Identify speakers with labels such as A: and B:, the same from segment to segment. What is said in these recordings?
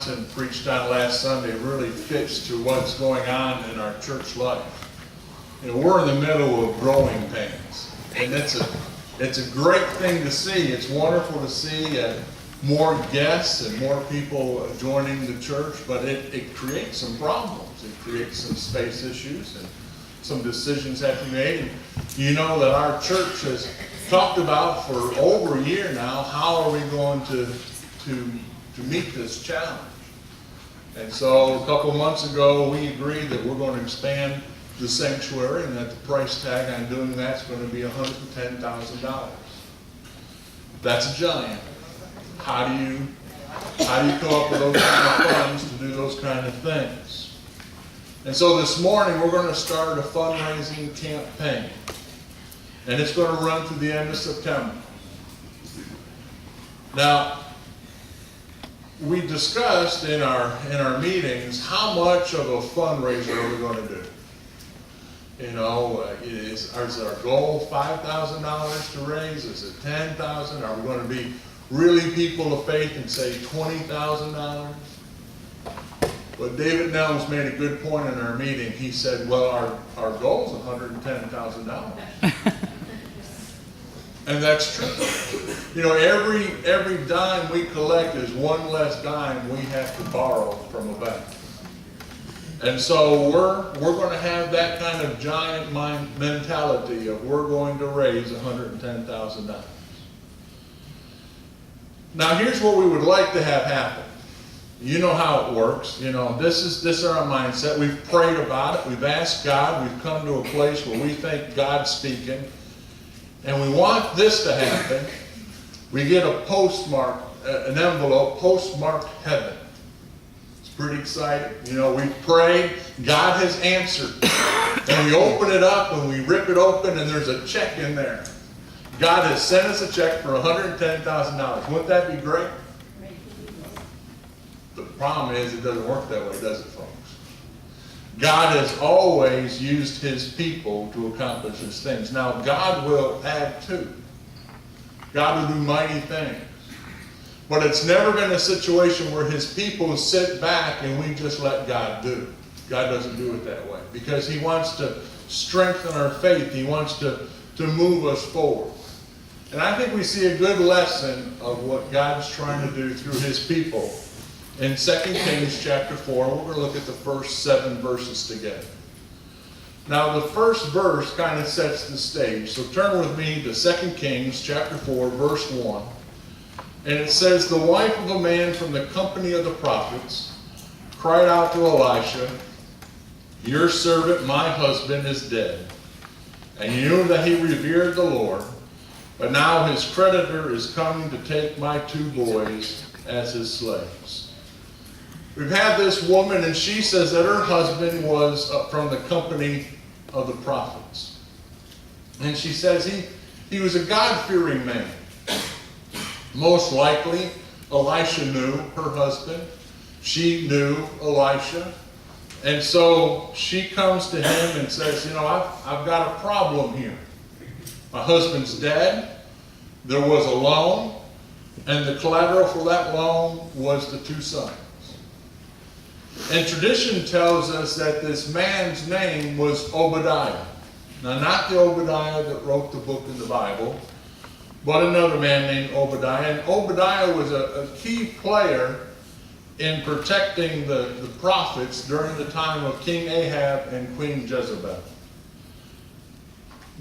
A: and preached on last Sunday really fits to what's going on in our church life. You know, we're in the middle of growing pains, and it's a great thing to see. It's wonderful to see more guests and more people joining the church, but it creates some problems. It creates some space issues, and some decisions have to be made. And you know that our church has talked about for over a year now, how are we going to meet this challenge? And so a couple of months ago, we agreed that we're going to expand the sanctuary, and that the price tag on doing that's going to be $110,000. That's a giant. How do you come up with those kind of funds to do those kind of things? And so this morning we're going to start a fundraising campaign, and it's going to run through the end of September. Now, we discussed in our meetings how much of a fundraiser are we going to do. You know, is our goal $5,000 to raise? Is it $10,000? Are we going to be really people of faith and say $20,000? But David Nelms made a good point in our meeting. He said, well, our goal is $110,000. And that's true. You know, every dime we collect is one less dime we have to borrow from a bank. And so we're going to have that kind of giant mentality of we're going to raise $110,000. Now here's what we would like to have happen. You know how it works. You know, this is our mindset. We've prayed about it. We've asked God. We've come to a place where we think God's speaking. And we want this to happen. We get a postmark, an envelope postmarked heaven. It's pretty exciting. You know, we prayed, God has answered. And we open it up and we rip it open and there's a check in there. God has sent us a check for $110,000. Wouldn't that be great? The problem is it doesn't work that way, does it, folks? God has always used his people to accomplish his things. Now, God will add to. God will do mighty things. But it's never been a situation where his people sit back and we just let God do. God doesn't do it that way. Because he wants to strengthen our faith. He wants to move us forward. And I think we see a good lesson of what God's trying to do through his people in 2 Kings chapter 4. We're going to look at the first 7 verses together. Now the first verse kind of sets the stage. So turn with me to 2 Kings chapter 4 verse 1. And it says, the wife of a man from the company of the prophets cried out to Elisha, your servant, my husband, is dead. And you knew that he revered the Lord. But now his creditor is coming to take my 2 boys as his slaves. We've had this woman, and she says that her husband was from the company of the prophets. And she says he was a God-fearing man. Most likely, Elisha knew her husband. She knew Elisha. And so she comes to him and says, you know, I've got a problem here. My husband's dead. There was a loan. And the collateral for that loan was the 2 sons. And tradition tells us that this man's name was Obadiah. Now, not the Obadiah that wrote the book in the Bible, but another man named Obadiah. And Obadiah was a key player in protecting the prophets during the time of King Ahab and Queen Jezebel.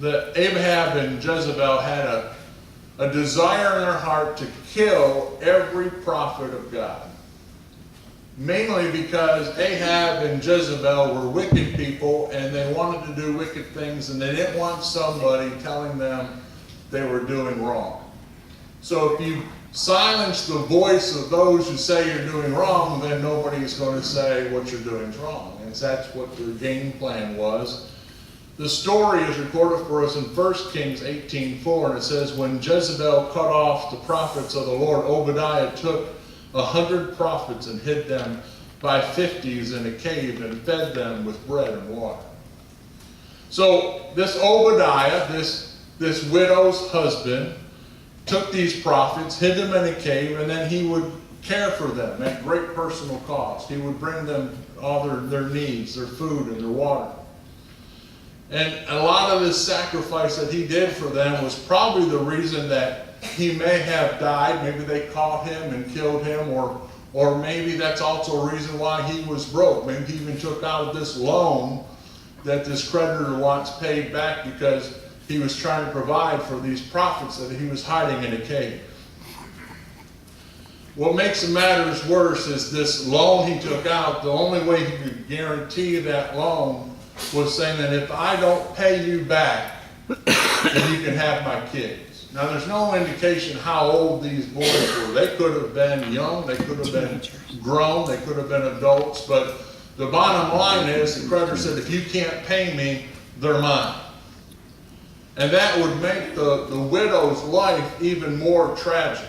A: Ahab and Jezebel had a desire in their heart to kill every prophet of God. Mainly because Ahab and Jezebel were wicked people and they wanted to do wicked things and they didn't want somebody telling them they were doing wrong. So if you silence the voice of those who say you're doing wrong, then nobody's going to say what you're doing is wrong. And that's what their game plan was. The story is recorded for us in 1 Kings 18:4, and it says, when Jezebel cut off the prophets of the Lord, Obadiah took 100 prophets and hid them by 50s in a cave and fed them with bread and water. So this Obadiah, this widow's husband, took these prophets, hid them in a cave, and then he would care for them at great personal cost. He would bring them all their needs, their food and their water. And a lot of this sacrifice that he did for them was probably the reason that he may have died. Maybe they caught him and killed him, or maybe that's also a reason why he was broke. Maybe he even took out this loan that this creditor wants paid back because he was trying to provide for these prophets that he was hiding in a cave. What makes the matters worse is this loan he took out, the only way he could guarantee that loan was saying that if I don't pay you back, then you can have my kids. Now there's no indication how old these boys were. They could have been young, they could have been grown, they could have been adults, but the bottom line is the creditor said, if you can't pay me, they're mine. And that would make the widow's life even more tragic.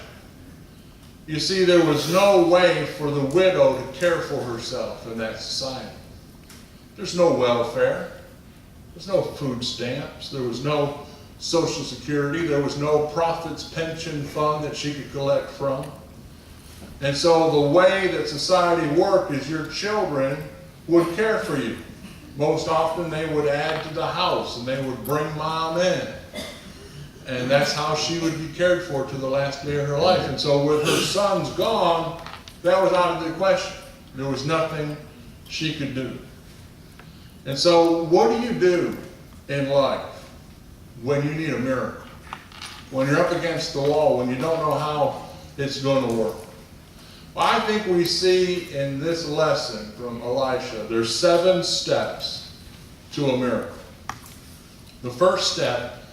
A: You see, there was no way for the widow to care for herself in that society. There's no welfare. There's no food stamps. There was no Social Security. There was no prophet's pension fund that she could collect from. And so the way that society worked is your children would care for you. Most often they would add to the house and they would bring mom in. And that's how she would be cared for to the last day of her life. And so with her sons gone, that was out of the question. There was nothing she could do. And so what do you do in life when you need a miracle? When you're up against the wall, when you don't know how it's going to work? Well, I think we see in this lesson from Elisha, there's 7 steps to a miracle. The first step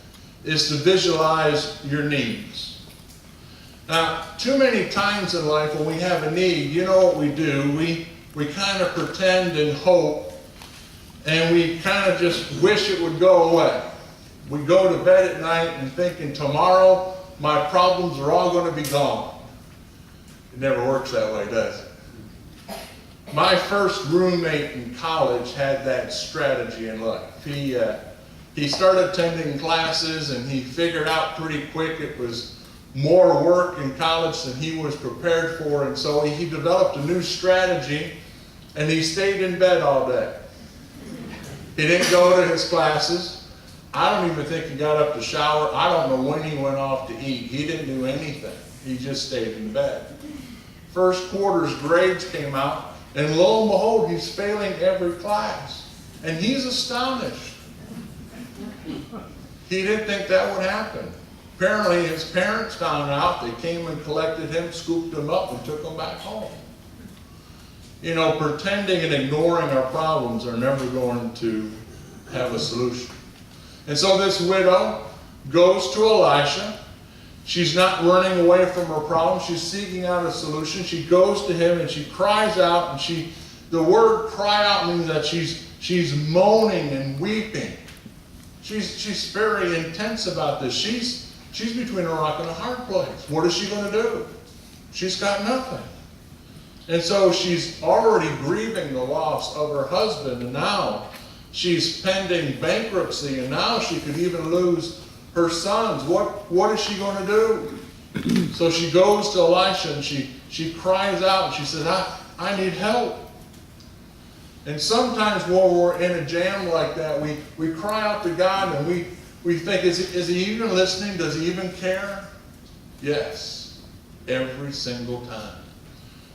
A: is to visualize your needs. Now, too many times in life when we have a need, you know what we do? We kind of pretend and hope, and we kind of just wish it would go away. We go to bed at night and thinking, tomorrow my problems are all going to be gone. It never works that way, does it? My first roommate in college had that strategy in life. He started attending classes and he figured out pretty quick it was more work in college than he was prepared for, and so he developed a new strategy and he stayed in bed all day. He didn't go to his classes. I don't even think he got up to shower. I don't know when he went off to eat. He didn't do anything. He just stayed in bed. First quarter's grades came out, and lo and behold, he's failing every class. And he's astonished. He didn't think that would happen. Apparently his parents found out. They came and collected him, scooped him up, and took him back home. You know, pretending and ignoring our problems are never going to have a solution. And so this widow goes to Elisha. She's not running away from her problem. She's seeking out a solution. She goes to him and she cries out, and the word cry out means that she's moaning and weeping. She's very intense about this. She's between a rock and a hard place. What is she going to do? She's got nothing. And so she's already grieving the loss of her husband, and now she's pending bankruptcy, and now she could even lose her sons. What is she going to do? So she goes to Elisha and she cries out and she says, I need help. And sometimes when we're in a jam like that, we cry out to God and we think, is he even listening? Does he even care? Yes, every single time.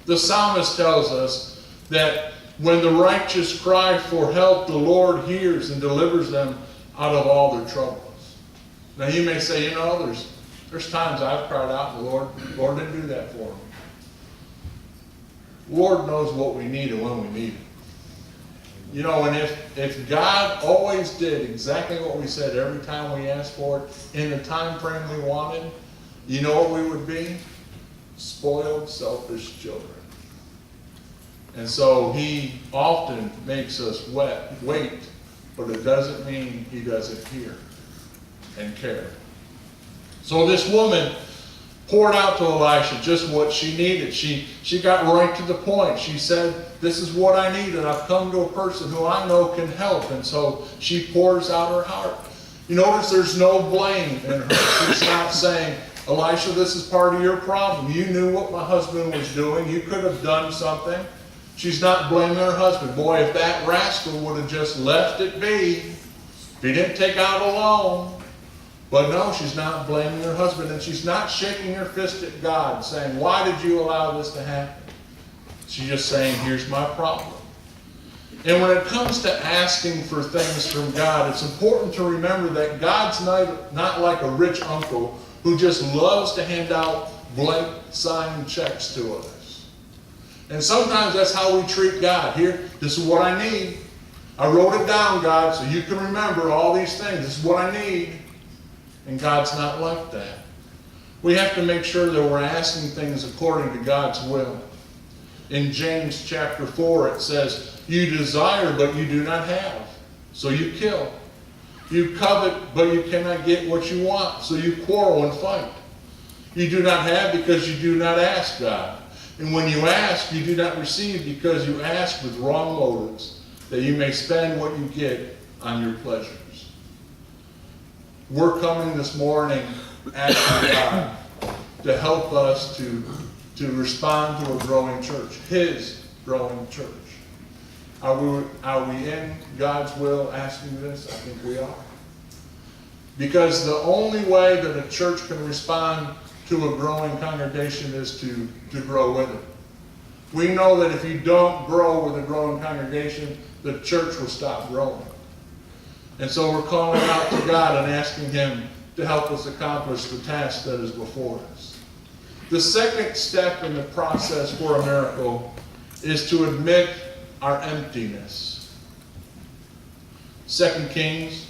A: The psalmist tells us that when the righteous cry for help, the Lord hears and delivers them out of all their troubles. Now you may say, you know, there's times I've cried out and the Lord didn't do that for me. The Lord knows what we need and when we need it. You know, and if God always did exactly what we said every time we asked for it in the time frame we wanted, you know what we would be? Spoiled, selfish children. And so he often makes us wait, but it doesn't mean he doesn't hear and care. So this woman poured out to Elisha just what she needed. She got right to the point. She said, this is what I need, and I've come to a person who I know can help. And so she pours out her heart. You notice there's no blame in her. She's not saying, Elisha, this is part of your problem. You knew what my husband was doing. You could have done something. She's not blaming her husband. Boy, if that rascal would have just left it be, if he didn't take out a loan. But no, she's not blaming her husband, and she's not shaking her fist at God, saying, why did you allow this to happen? She's just saying, here's my problem. And when it comes to asking for things from God, it's important to remember that God's not like a rich uncle who just loves to hand out blank signed checks to us. And sometimes that's how we treat God. Here, this is what I need. I wrote it down, God, so you can remember all these things. This is what I need. And God's not like that. We have to make sure that we're asking things according to God's will. In James chapter 4, it says, you desire, but you do not have, so you kill. You covet, but you cannot get what you want, so you quarrel and fight. You do not have because you do not ask God. And when you ask, you do not receive because you ask with wrong motives, that you may spend what you get on your pleasures. We're coming this morning asking God to help us to respond to a growing church, His growing church. Are we in God's will asking this? I think we are. Because the only way that a church can respond to a growing congregation is to grow with it. We know that if you don't grow with a growing congregation, the church will stop growing. And so we're calling out to God and asking Him to help us accomplish the task that is before us. The second step in the process for a miracle is to admit our emptiness. 2 Kings,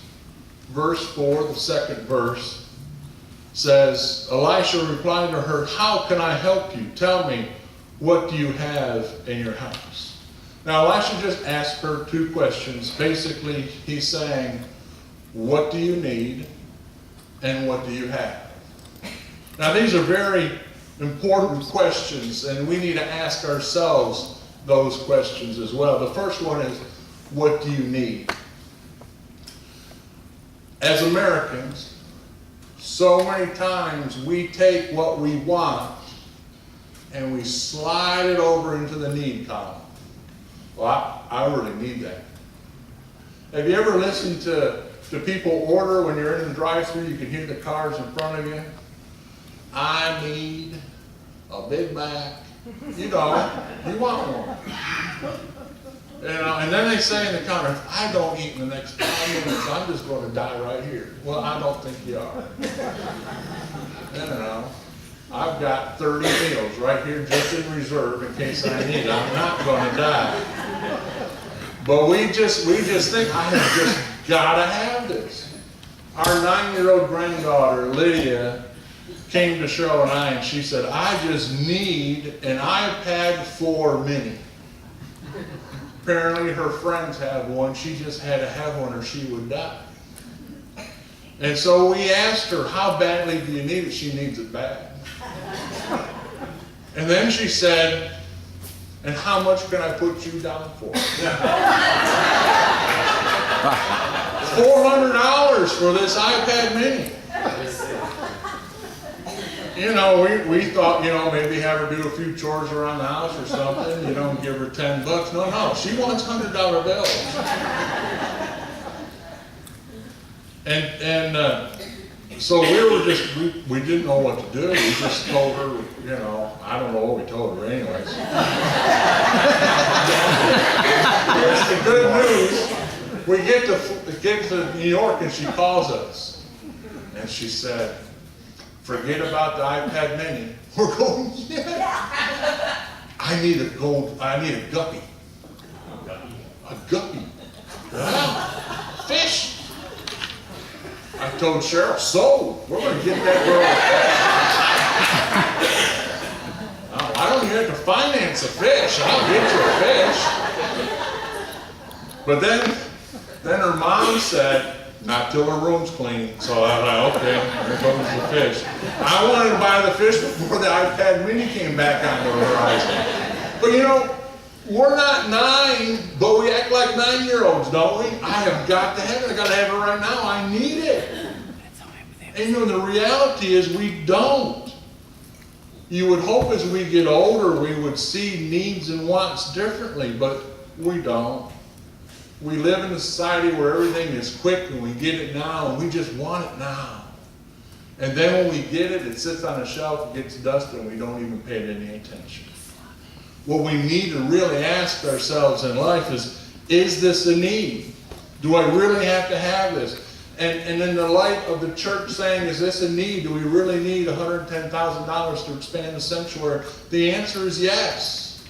A: verse 4, the second verse, says, Elisha replied to her, how can I help you? Tell me, what do you have in your house? Now, Elisha just asked her two questions. Basically, he's saying, what do you need and what do you have? Now, these are very important questions, and we need to ask ourselves those questions as well. The first one is, what do you need? As Americans, so many times we take what we want and we slide it over into the need column. Well, I really need that. Have you ever listened to people order when you're in the drive-thru? You can hear the cars in front of you. I need a Big Mac. You know, you want one. You know, and then they say in the counter, if I don't eat in the next 5 minutes, I'm just going to die right here. Well, I don't think you are. You know, I've got 30 meals right here just in reserve in case I need it. I'm not going to die. But we just think, I have just got to have this. Our 9-year-old granddaughter, Lydia, came to Cheryl and I, and she said, I just need an iPad 4 mini. Apparently her friends have one. She just had to have one or she would die. And so we asked her, how badly do you need it? She needs it bad. And then she said, and how much can I put you down for? $400 for this iPad mini. You know, we thought, you know, maybe have her do a few chores around the house or something, you know, and give her $10. No, she wants $100 bills. And so we didn't know what to do. We just told her, you know, I don't know what we told her anyways. Here's the good news. We get to New York and she calls us. And she said, forget about the iPad mini. We're going, yeah. I need a guppy. A guppy. Wow. Fish. I told Cheryl, so we're going to get that girl a fish. I don't even have to finance a fish. I'll get you a fish. But then her mom said, not till her room's clean. So I was like, okay, here comes the fish. I wanted to buy the fish before the iPad mini came back on the horizon. But you know, we're not 9, but we act like 9-year-olds, don't we? I have got to have it. I got to have it right now. I need it. And the reality is we don't. You would hope as we get older we would see needs and wants differently, but we don't. We live in a society where everything is quick and we get it now and we just want it now. And then when we get it, it sits on a shelf, it gets dusted, and we don't even pay it any attention. What we need to really ask ourselves in life is this a need? Do I really have to have this? And in the light of the church saying, is this a need? Do we really need $110,000 to expand the sanctuary? The answer is yes.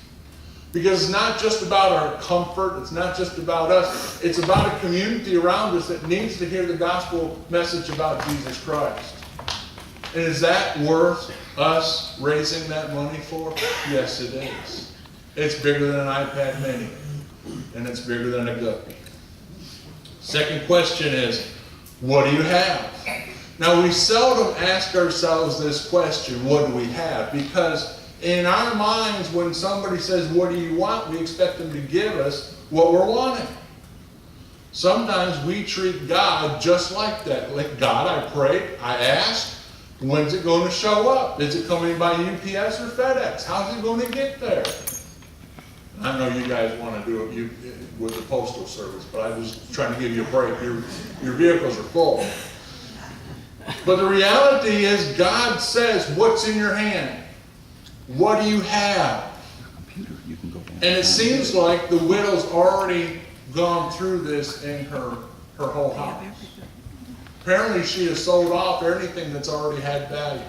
A: Because it's not just about our comfort, it's not just about us, it's about a community around us that needs to hear the gospel message about Jesus Christ. And is that worth us raising that money for? Yes, it is. It's bigger than an iPad mini, and it's bigger than a guppy. Second question is, what do you have? Now, we seldom ask ourselves this question, what do we have? Because in our minds, when somebody says, what do you want? We expect them to give us what we're wanting. Sometimes we treat God just like that. Like, God, I prayed, I asked, when's it going to show up? Is it coming by UPS or FedEx? How's it going to get there? I know you guys want to do it with the Postal Service, but I was trying to give you a break. Your vehicles are full. But the reality is God says, what's in your hand? What do you have? And it seems like the widow's already gone through this in her whole house. Apparently she has sold off everything that's already had value.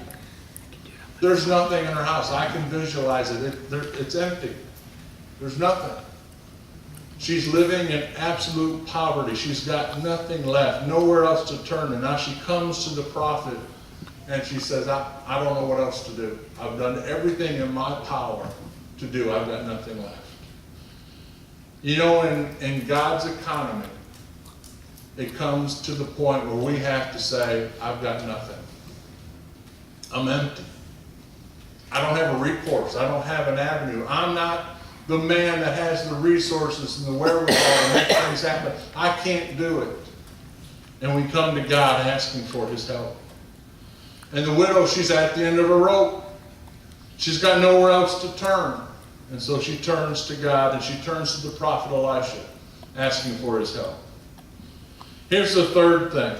A: There's nothing in her house. I can visualize it. It's empty. There's nothing. She's living in absolute poverty. She's got nothing left, nowhere else to turn. And now she comes to the prophet and she says, I don't know what else to do. I've done everything in my power to do. I've got nothing left. You know, in God's economy, it comes to the point where we have to say, I've got nothing. I'm empty. I don't have a recourse. I don't have an avenue. I'm not the man that has the resources and the wherewithal to make things happen. I can't do it. And we come to God asking for his help. And the widow, she's at the end of her rope. She's got nowhere else to turn. And so she turns to God and she turns to the prophet Elisha, asking for his help. Here's the third thing.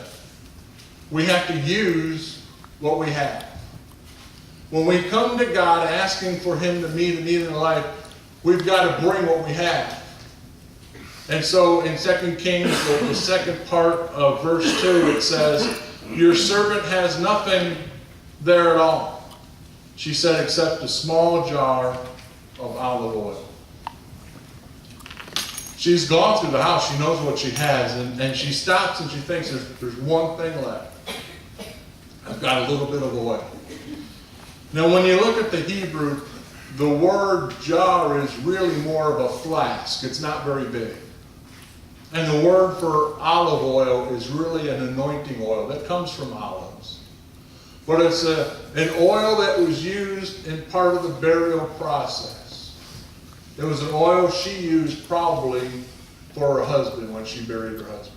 A: We have to use what we have. When we come to God asking for him to meet a need in life, we've got to bring what we have. And so in 2 Kings, the second part of verse 2, it says, your servant has nothing there at all, she said, except a small jar of olive oil. She's gone through the house. She knows what she has. And she stops and she thinks there's one thing left. I've got a little bit of oil. Now, when you look at the Hebrew, the word jar is really more of a flask. It's not very big. And the word for olive oil is really an anointing oil that comes from olives. But it's an oil that was used in part of the burial process. It was an oil she used probably for her husband when she buried her husband.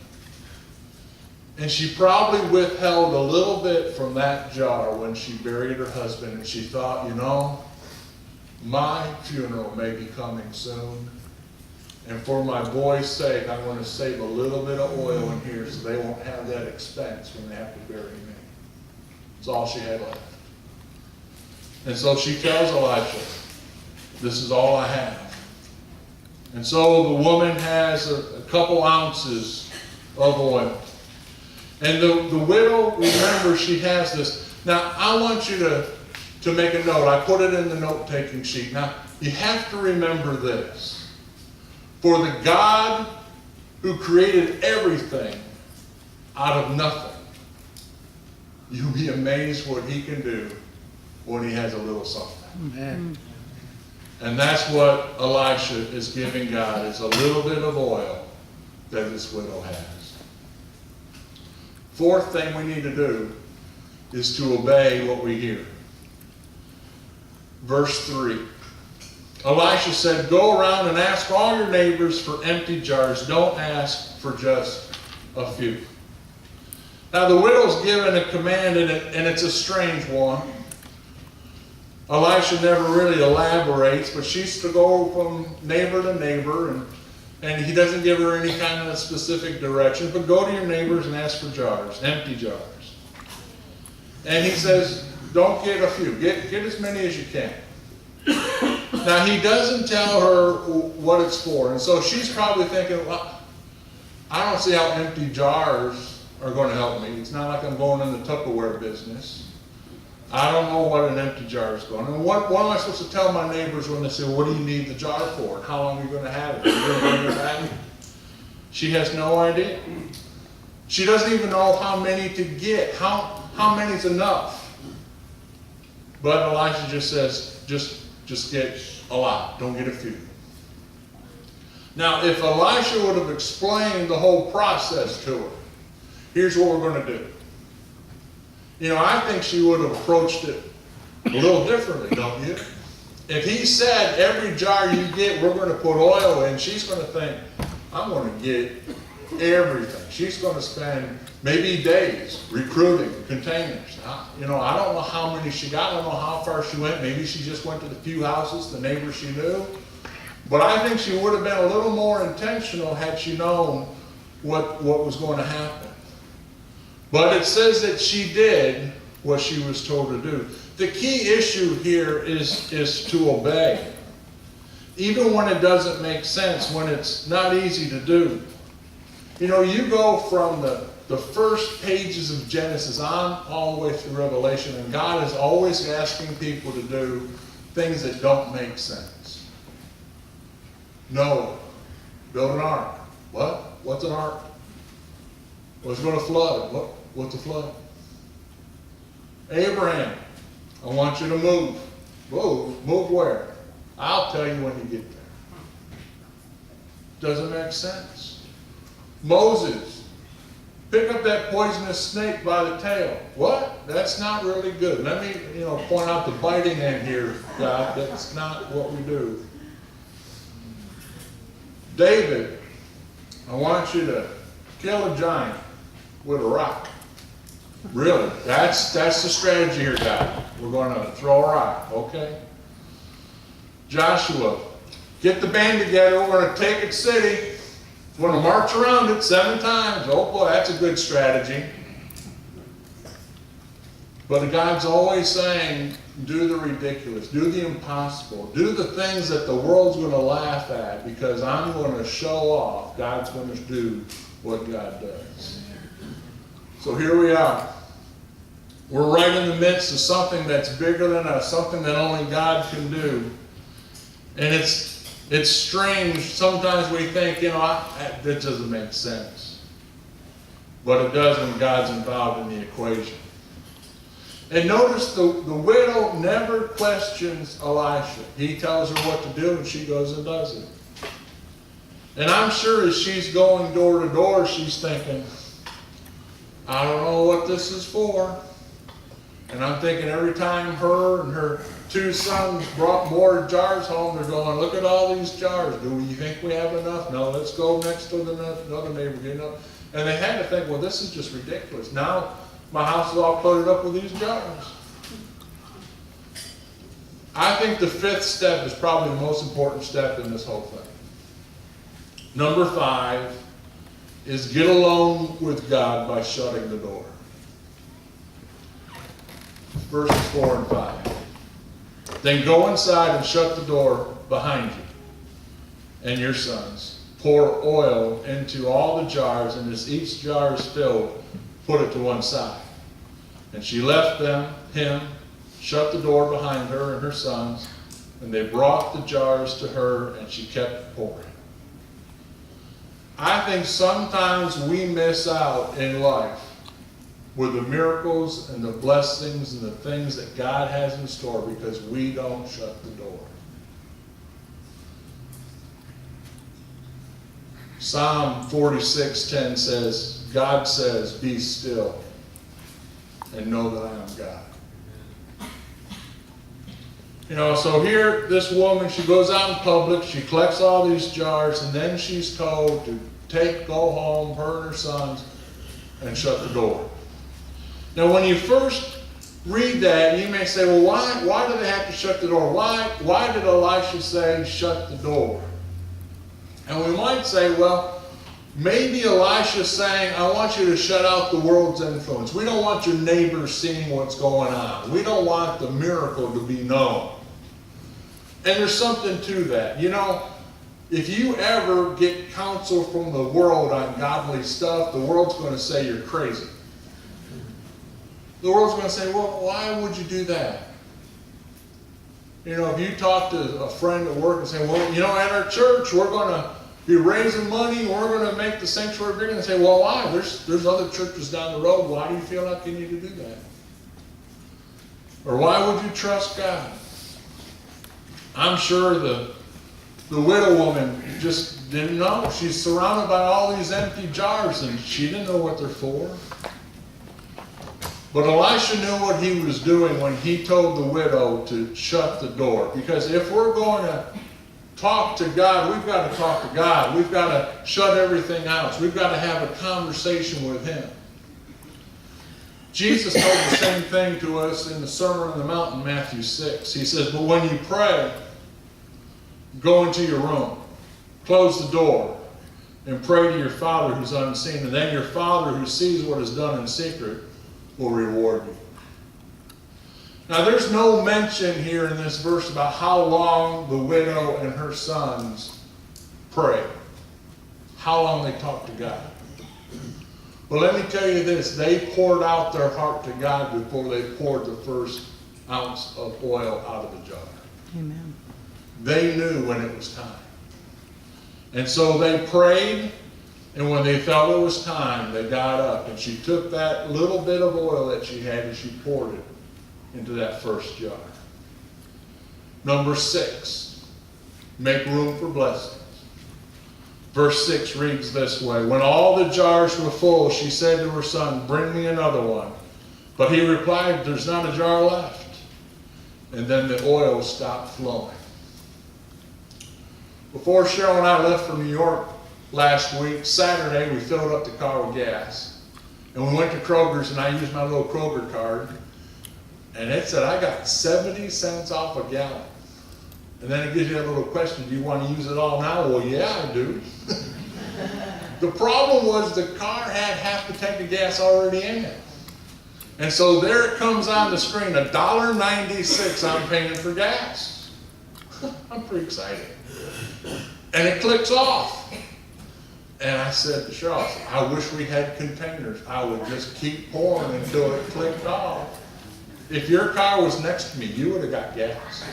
A: And she probably withheld a little bit from that jar when she buried her husband, and she thought, you know, my funeral may be coming soon. And for my boy's sake, I'm going to save a little bit of oil in here so they won't have that expense when they have to bury me. That's all she had left. And so she tells Elisha, this is all I have. And so the woman has a couple ounces of oil. And the widow, remember, she has this. Now, I want you to make a note. I put it in the note-taking sheet. Now, you have to remember this. For the God who created everything out of nothing, you'll be amazed what he can do when he has a little something. Amen. And that's what Elisha is giving God, is a little bit of oil that this widow has. Fourth thing we need to do is to obey what we hear. Verse 3. Elisha said, go around and ask all your neighbors for empty jars. Don't ask for just a few. Now the widow's given a command, and it's a strange one. Elisha never really elaborates, but she's to go from neighbor to neighbor, and he doesn't give her any kind of specific direction, but go to your neighbors and ask for jars, empty jars. And he says, don't get a few, get as many as you can. Now he doesn't tell her what it's for, and so she's probably thinking, well, I don't see how empty jars are going to help me. It's not like I'm going in the Tupperware business. I don't know what an empty jar is going. And what am I supposed to tell my neighbors when they say, what do you need the jar for? And how long are you going to have it? Are you going to bring it back? She has no idea. She doesn't even know how many to get. How many is enough? But Elisha just says, just get a lot. Don't get a few. Now, if Elisha would have explained the whole process to her, here's what we're going to do. You know, I think she would have approached it a little differently, don't you? If he said, every jar you get, we're going to put oil in, she's going to think, I'm going to get everything. She's going to spend maybe days recruiting containers. You know, I don't know how many she got. I don't know how far she went. Maybe she just went to the few houses, the neighbors she knew. But I think she would have been a little more intentional had she known what was going to happen. But it says that she did what she was told to do. The key issue here is to obey. Even when it doesn't make sense, when it's not easy to do. You know, you go from the first pages of Genesis on all the way through Revelation, and God is always asking people to do things that don't make sense. Noah, build an ark. What? What's an ark? Well, it's going to flood. What's a flood? Abraham, I want you to move. Whoa, move where? I'll tell you when you get there. Doesn't make sense. Moses, pick up that poisonous snake by the tail. What? That's not really good. Let me, point out the biting end here, God. That's not what we do. David, I want you to kill a giant with a rock. Really? That's the strategy here, God. We're going to throw a rock, okay? Joshua, get the band together. We're going to take it city. We're going to march around it 7 times. Oh boy, that's a good strategy. But God's always saying, do the ridiculous, do the impossible, do the things that the world's going to laugh at, because I'm going to show off. God's going to do what God does. So here we are. We're right in the midst of something that's bigger than us, something that only God can do. And it's strange. Sometimes we think, that doesn't make sense. But it does when God's involved in the equation. And notice the widow never questions Elisha. He tells her what to do, and she goes and does it. And I'm sure as she's going door to door, she's thinking, I don't know what this is for. And I'm thinking every time her and her 2 sons brought more jars home, they're going, look at all these jars. Do you think we have enough? No, let's go next to another neighbor. And they had to think, well, this is just ridiculous. Now my house is all cluttered up with these jars. I think the 5th step is probably the most important step in this whole thing. Number 5 is get alone with God by shutting the door. Verses 4 and 5. Then go inside and shut the door behind you and your sons. Pour oil into all the jars, and as each jar is filled, put it to one side. And she left him, shut the door behind her and her sons, and they brought the jars to her, and she kept pouring. I think sometimes we miss out in life with the miracles and the blessings and the things that God has in store because we don't shut the door. Psalm 46:10 says, God says, be still and know that I am God. So here, this woman, she goes out in public, she collects all these jars, and then she's told to go home, her and her sons, and shut the door. Now, when you first read that, you may say, well, why do they have to shut the door? Why did Elisha say, shut the door? And we might say, well, maybe Elisha's saying, I want you to shut out the world's influence. We don't want your neighbors seeing what's going on. We don't want the miracle to be known. And there's something to that. You know, if you ever get counsel from the world on godly stuff, the world's going to say you're crazy. The world's going to say, well, why would you do that? You know, if you talk to a friend at work and say, well, you know, at our church, we're going to be raising money, we're going to make the sanctuary bigger, and say, well, why? There's other churches down the road. Why do you feel like you need to do that? Or why would you trust God? I'm sure the widow woman just didn't know. She's surrounded by all these empty jars, and she didn't know what they're for. But Elisha knew what he was doing when he told the widow to shut the door. Because if we're going to talk to God, we've got to talk to God. We've got to shut everything out. We've got to have a conversation with Him. Jesus told the same thing to us in the Sermon on the Mount in Matthew 6. He says, but when you pray, go into your room, close the door, and pray to your Father who's unseen. And then your Father who sees what is done in secret will reward you. Now, there's no mention here in this verse about how long the widow and her sons prayed, how long they talked to God. But let me tell you this, they poured out their heart to God before they poured the first ounce of oil out of the jar.
B: Amen.
A: They knew when it was time. And so they prayed, and when they felt it was time, they got up, and she took that little bit of oil that she had and she poured it into that first jar. Number 6, make room for blessings. Verse 6 reads this way, when all the jars were full, she said to her son, bring me another one. But he replied, there's not a jar left. And then the oil stopped flowing. Before Cheryl and I left for New York last week, Saturday, we filled up the car with gas. And we went to Kroger's, and I used my little Kroger card. And it said, I got 70 cents off a gallon. And then it gives you that little question, do you want to use it all now? Well, yeah, I do. The problem was the car had half the tank of gas already in it. And so there it comes on the screen, $1.96 I'm paying for gas. I'm pretty excited. And it clicks off. And I said to Cheryl, I wish we had containers. I would just keep pouring until it clicked off. If your car was next to me, you would have got gas.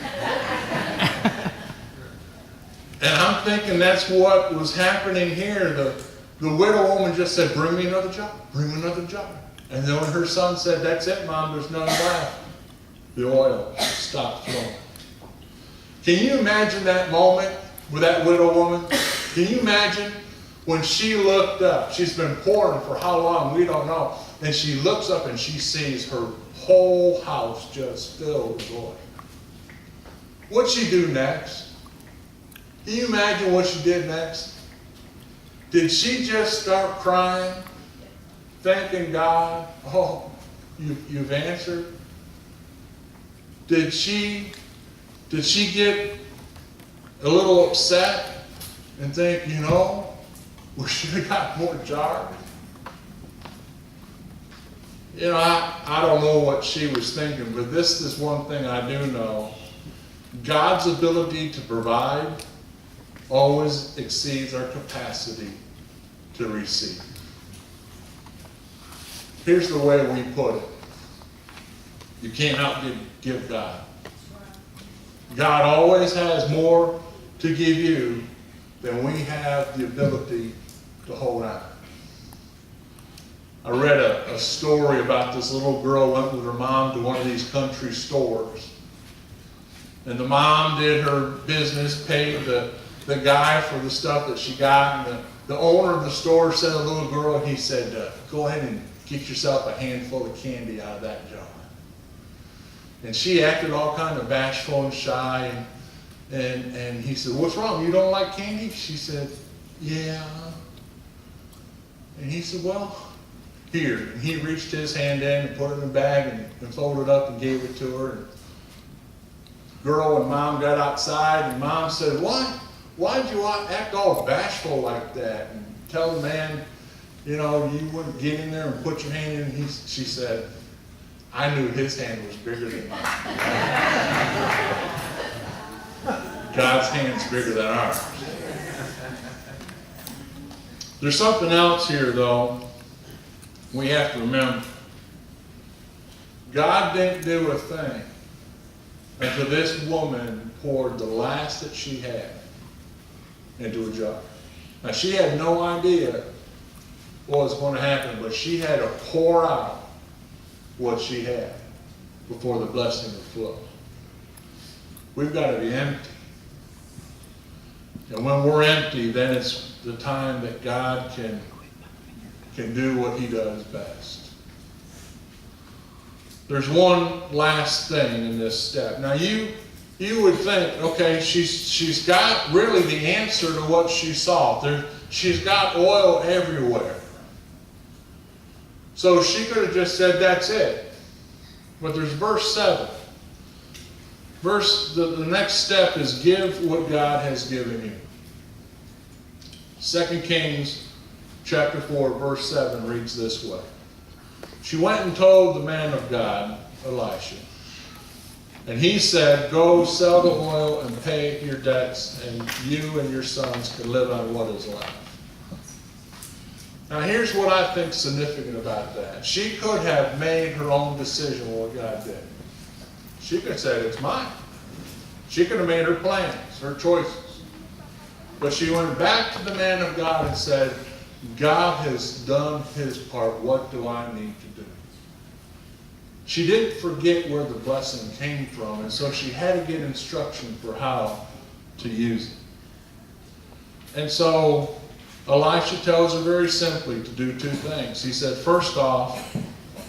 A: And I'm thinking that's what was happening here. The widow woman just said, bring me another jar, bring me another jar. And then when her son said, that's it, Mom, there's none left, the oil stopped flowing. Can you imagine that moment with that widow woman? Can you imagine when she looked up? She's been pouring for how long? We don't know. And she looks up and she sees her whole house just filled with oil. What'd she do next? Can you imagine what she did next? Did she just start crying, thanking God? Oh, you've answered? Did she get a little upset and think, you know, we should have got more jars? You know, I don't know what she was thinking, but this is one thing I do know. God's ability to provide always exceeds our capacity to receive. Here's the way we put it. You can't outgive God. God always has more to give you than we have the ability to hold out. I read a story about this little girl went with her mom to one of these country stores. And the mom did her business, paid the guy for the stuff that she got. And the owner of the store said to the little girl, he said, go ahead and get yourself a handful of candy out of that jar. And she acted all kind of bashful and shy. And he said, what's wrong? You don't like candy? She said, yeah. And he said, well, here. And he reached his hand in and put it in a bag and folded it up and gave it to her. And girl and mom got outside, and mom said, why'd you act all bashful like that? And tell the man, you wouldn't get in there and put your hand in. She said, I knew his hand was bigger than mine. God's hand's bigger than ours. There's something else here, though, we have to remember. God didn't do a thing until this woman poured the last that she had into a jar. Now, she had no idea what was going to happen, but she had to pour out what she had before the blessing would flow. We've got to be empty. And when we're empty, then it's the time that God can do what he does best. There's one last thing in this step. Now you would think, okay, she's got really the answer to what she saw. She's got oil everywhere. So she could have just said, that's it. But there's verse 7. The next step is give what God has given you. 2 Kings chapter 4, verse 7 reads this way. She went and told the man of God, Elisha, and he said, go sell the oil and pay your debts, and you and your sons can live on what is left. Now here's what I think significant about that. She could have made her own decision what God did. She could have said, it's mine. She could have made her plans, her choices. But she went back to the man of God and said, God has done his part. What do I need to do? She didn't forget where the blessing came from, and so she had to get instruction for how to use it. And so Elisha tells her very simply to do two things. He said, first off,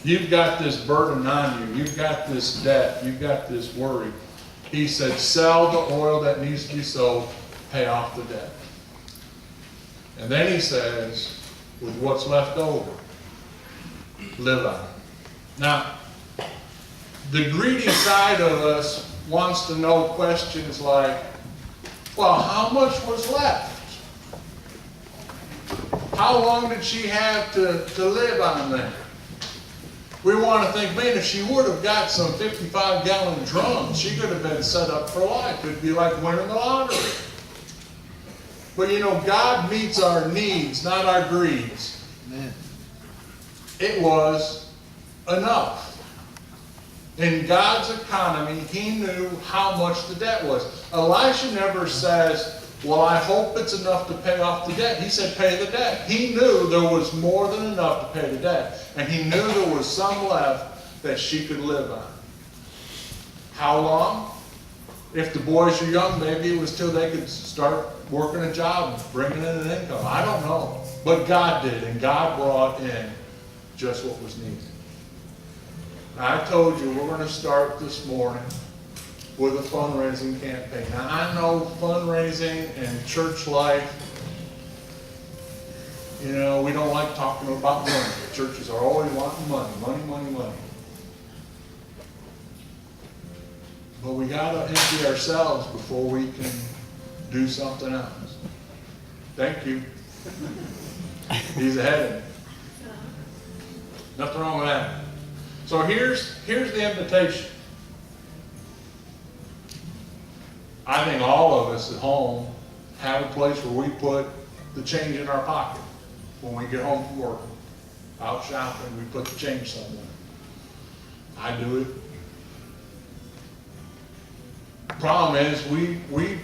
A: you've got this burden on you. You've got this debt. You've got this worry. He said, sell the oil that needs to be sold, pay off the debt. And then he says, with what's left over, live on it. Now, the greedy side of us wants to know questions like, well, how much was left? How long did she have to live on there? We want to think, man, if she would have got some 55-gallon drums, she could have been set up for life. It'd be like winning the lottery. But God meets our needs, not our greeds. Amen. It was enough. In God's economy, he knew how much the debt was. Elisha never says, well, I hope it's enough to pay off the debt. He said, pay the debt. He knew there was more than enough to pay the debt. And he knew there was some left that she could live on. How long? If the boys are young, maybe it was till they could start working a job and bringing in an income. I don't know. But God did, and God brought in just what was needed. Now, I told you we're going to start this morning with a fundraising campaign. Now, I know fundraising and church life, we don't like talking about money. Churches are always wanting money, money, money, money. But we got to empty ourselves before we can do something else. Thank you. He's ahead of me. Nothing wrong with that. So here's the invitation. I think all of us at home have a place where we put the change in our pocket. When we get home from work, out shopping, we put the change somewhere. I do it. Problem is, we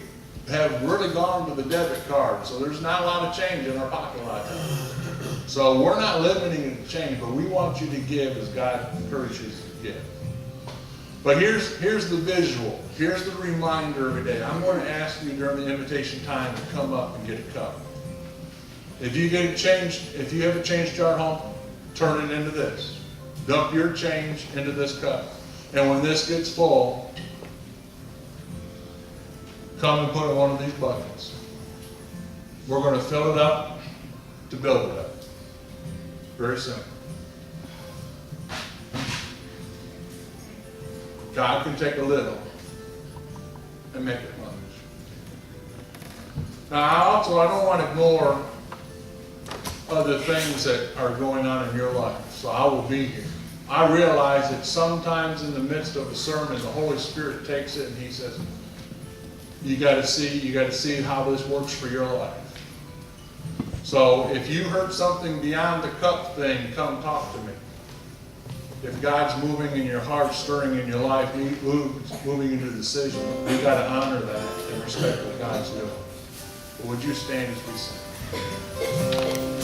A: have really gone to the debit card, so there's not a lot of change in our pocket like that. So we're not limiting the change, but we want you to give as God encourages you to give. But here's the visual. Here's the reminder every day. I'm going to ask you during the invitation time to come up and get a cup. If you have a change jar at home, turn it into this. Dump your change into this cup. And when this gets full, come and put it in one of these buckets. We're going to fill it up to build it up. Very simple. God can take a little and make it much. Now, I don't want to ignore other things that are going on in your life, so I will be here. I realize that sometimes in the midst of a sermon, the Holy Spirit takes it and He says, you got to see how this works for your life. So if you heard something beyond the cup thing, come talk to me. If God's moving in your heart, stirring in your life, moving into decision, we've got to honor that and respect what God's doing. But would you stand as we sing?